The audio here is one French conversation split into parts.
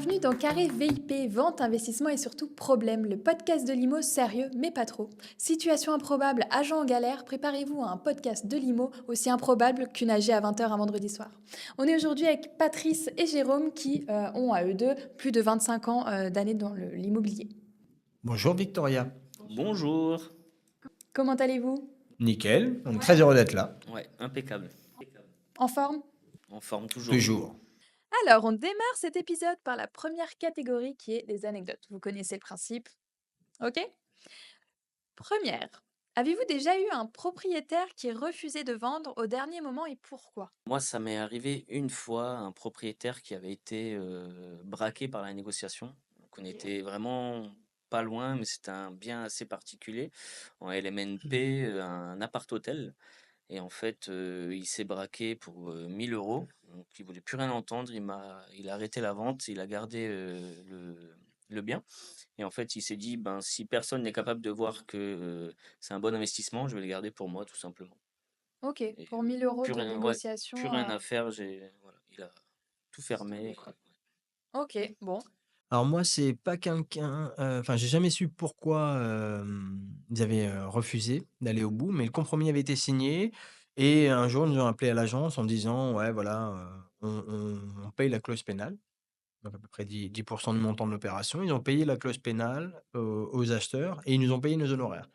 Bienvenue dans Carré VIP, vente, investissement et surtout problème, le podcast de l'IMO sérieux mais pas trop. Situation improbable, agent en galère, préparez-vous à un podcast de l'IMO aussi improbable qu'une AG à 20 heures un vendredi soir. On est aujourd'hui avec Patrice et Jérôme qui ont à eux deux plus de 25 ans d'années dans l'immobilier. Bonjour Victoria. Bonjour. Comment allez-vous? Nickel, on est très heureux d'être là. Ouais, impeccable. En forme? En forme toujours. Toujours. Alors, on démarre cet épisode par la première catégorie qui est les anecdotes. Vous connaissez le principe, ok? Première. Avez-vous déjà eu un propriétaire qui refusait de vendre au dernier moment et pourquoi? Moi, ça m'est arrivé une fois, un propriétaire qui avait été braqué par la négociation. Donc, on était vraiment pas loin, mais c'était un bien assez particulier. En LMNP, un appart-hôtel. Et en fait, il s'est braqué pour 1000 euros. Donc, il voulait plus rien entendre. Il a arrêté la vente. Il a gardé le bien. Et en fait, il s'est dit, ben, si personne n'est capable de voir que c'est un bon investissement, je vais le garder pour moi, tout simplement. Ok, Et pour 1000 euros plus de rien, ouais, négociation. plus rien à faire. Voilà, il a tout fermé. Ok, bon. Alors moi, c'est pas enfin, j'ai jamais su pourquoi ils avaient refusé d'aller au bout, mais le compromis avait été signé. Et un jour, ils nous ont appelé à l'agence en disant, ouais, voilà, on paye la clause pénale, donc à peu près 10% du montant de l'opération. Ils ont payé la clause pénale aux acheteurs et ils nous ont payé nos honoraires.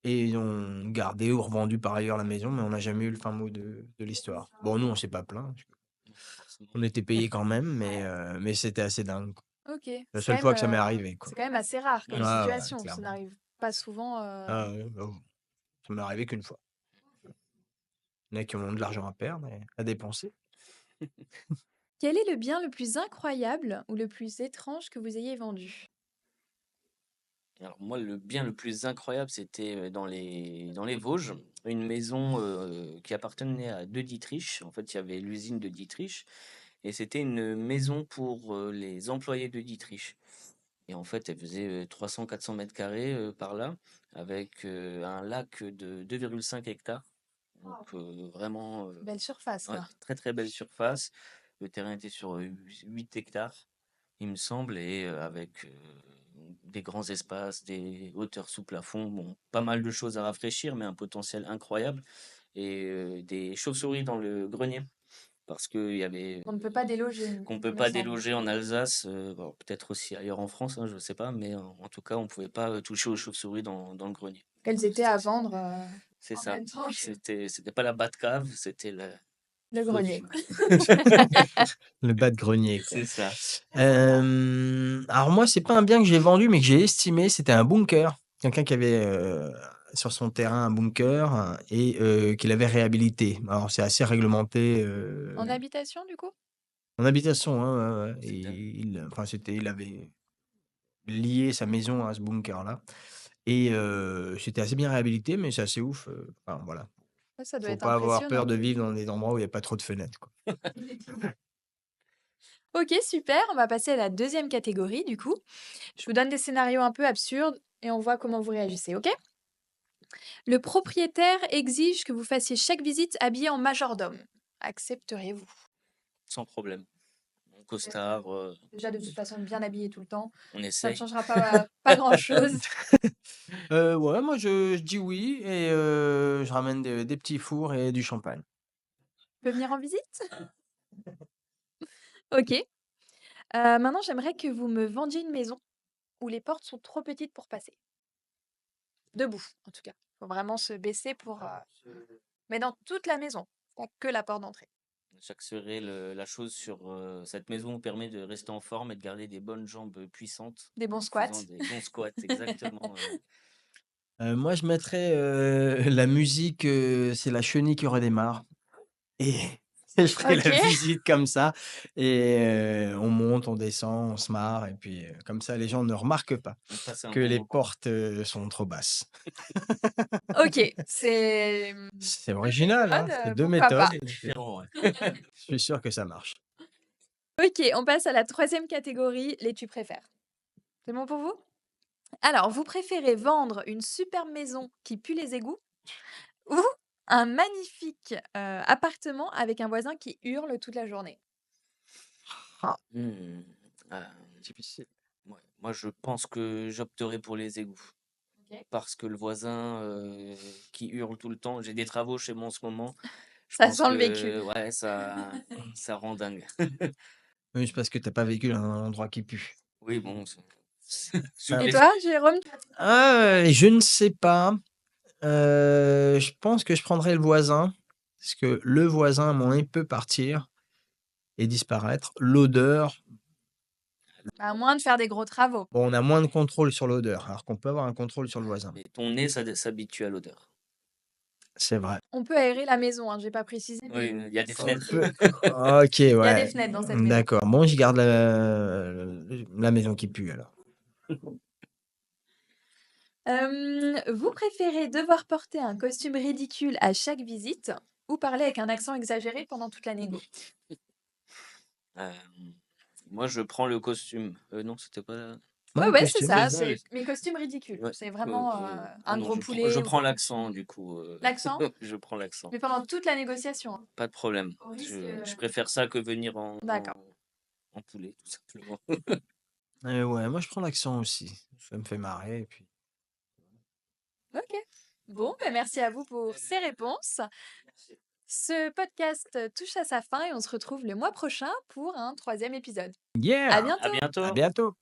Et ils ont gardé ou revendu par ailleurs la maison, mais on n'a jamais eu le fin mot de l'histoire. Bon, nous, on s'est pas plaint. Forcément. On était payés quand même, mais c'était assez dingue, quoi. Ok, La seule fois que ça m'est arrivé, quoi. c'est quand même assez rare comme Ouais, c'est Ah ouais, situation. Ça clairement. n'arrive pas souvent. Ah ouais, bah, ça m'est arrivé qu'une fois. Il y en a qui ont de l'argent à perdre et à dépenser. Quel est le bien le plus incroyable ou le plus étrange que vous ayez vendu? Alors moi, le bien le plus incroyable, c'était dans les Vosges, une maison qui appartenait à De Dietrich. En fait, il y avait l'usine de Dietrich et c'était une maison pour les employés de Dietrich. Et en fait, elle faisait 300-400 mètres carrés par là, avec un lac de 2,5 hectares. Donc vraiment, Belle surface, ouais, quoi. très très belle surface. Le terrain était sur 8 hectares, il me semble, et avec des grands espaces, des hauteurs sous plafond, bon, pas mal de choses à rafraîchir, mais un potentiel incroyable. Et des chauves-souris dans le grenier, parce qu'il y avait On ne peut pas déloger, qu'on peut il me pas semble. déloger en Alsace, bon, peut-être aussi ailleurs en France, hein, je sais pas, mais en tout cas, on pouvait pas toucher aux chauves-souris dans le grenier. Elles étaient à vendre C'est en ça. même temps que C'était pas la Batcave, c'était le le feu. grenier. Le bas de grenier, quoi. C'est ça. Alors moi, c'est pas un bien que j'ai vendu, mais que j'ai estimé, c'était un bunker. Quelqu'un qui avait sur son terrain un bunker et qu'il avait réhabilité. Alors c'est assez réglementé En habitation, du coup? en habitation, hein, ouais, ouais. C'est dingue. Enfin, il avait lié sa maison à ce bunker-là. Et c'était assez bien réhabilité, mais c'est assez ouf. Enfin, voilà. Ça doit Faut être pas avoir peur impressionnant. de vivre dans des endroits où il y a pas trop de fenêtres, quoi. Ok, super. On va passer à la deuxième catégorie, du coup. Je vous donne des scénarios un peu absurdes et on voit comment vous réagissez, ok? Le propriétaire exige que vous fassiez chaque visite habillé en majordome. Accepteriez-vous? Sans problème. Mon costard, Déjà, de toute façon, bien habillé tout le temps. on Ça ne essaye. changera pas grand-chose. Ouais, moi je dis oui et je ramène des petits fours et du champagne. Peut venir en visite? Ok. Maintenant, j'aimerais que vous me vendiez une maison où les portes sont trop petites pour passer. Debout, en tout cas. Faut vraiment se baisser pour. Mais dans toute la maison, pas que la porte d'entrée. J'axerai la chose sur cette maison vous permet de rester en forme et de garder des bonnes jambes puissantes Des bons en squats. faisant des bons squats, exactement. Moi je mettrais, la musique, c'est la chenille qui redémarre et je ferai Ok. la visite comme ça et on monte, on descend, on se marre et puis, comme ça les gens ne remarquent pas On passe un que bon les moment. portes, sont trop basses. Ok, c'est C'est deux original, hein, c'est méthodes, 2 pourquoi pas. méthodes. Différent, ouais. Je suis sûr que ça marche. Ok, on passe à la troisième catégorie, les tu préfères. C'est bon pour vous? Alors, vous préférez vendre une superbe maison qui pue les égouts ou un magnifique appartement avec un voisin qui hurle toute la journée? Ah. Mmh. Euh, Difficile. ouais. Moi, je pense que j'opterais pour les égouts. Ok. Parce que le voisin qui hurle tout le temps, j'ai des travaux chez moi en ce moment, je Ça pense sent le vécu. que ouais, ça rend dingue. Oui, c'est parce que t'as pas vécu dans un endroit qui pue. Oui, bon, Et j'oublie. toi, Jérôme? Je ne sais pas. Je pense que je prendrais le voisin, parce que le voisin, à un moment donné, peut partir et disparaître. L'odeur, À moins de faire des gros travaux. bon, on a moins de contrôle sur l'odeur, alors qu'on peut avoir un contrôle sur le voisin. Mais ton nez s'habitue à l'odeur. C'est vrai. On peut aérer la maison, hein, j'ai pas précisé, Oui, mais il y a des On fenêtres. peut OK, il y a des ouais. fenêtres dans cette maison. D'accord. Bon, je garde la maison qui pue alors. Vous préférez devoir porter un costume ridicule à chaque visite ou parler avec un accent exagéré pendant toute la négo? Euh, Moi, je prends le costume. Non, c'était pas. Ouais, Ouais, ouais, c'est costume. ça, Oui, c'est mes costumes ridicules. ouais. C'est vraiment un Pardon, gros je poulet ou prends quoi. l'accent, du coup. L'accent? Je prends l'accent. Mais pendant toute la négociation, hein. Pas de problème. Au risque, Je préfère ça que venir D'accord. en poulet, tout simplement. Ouais, moi je prends l'accent aussi. Ça me fait marrer et puis Ok. Bon, ben merci à vous pour ces réponses. Ce podcast touche à sa fin et on se retrouve le mois prochain pour un troisième épisode. À yeah! bientôt! À bientôt! À bientôt!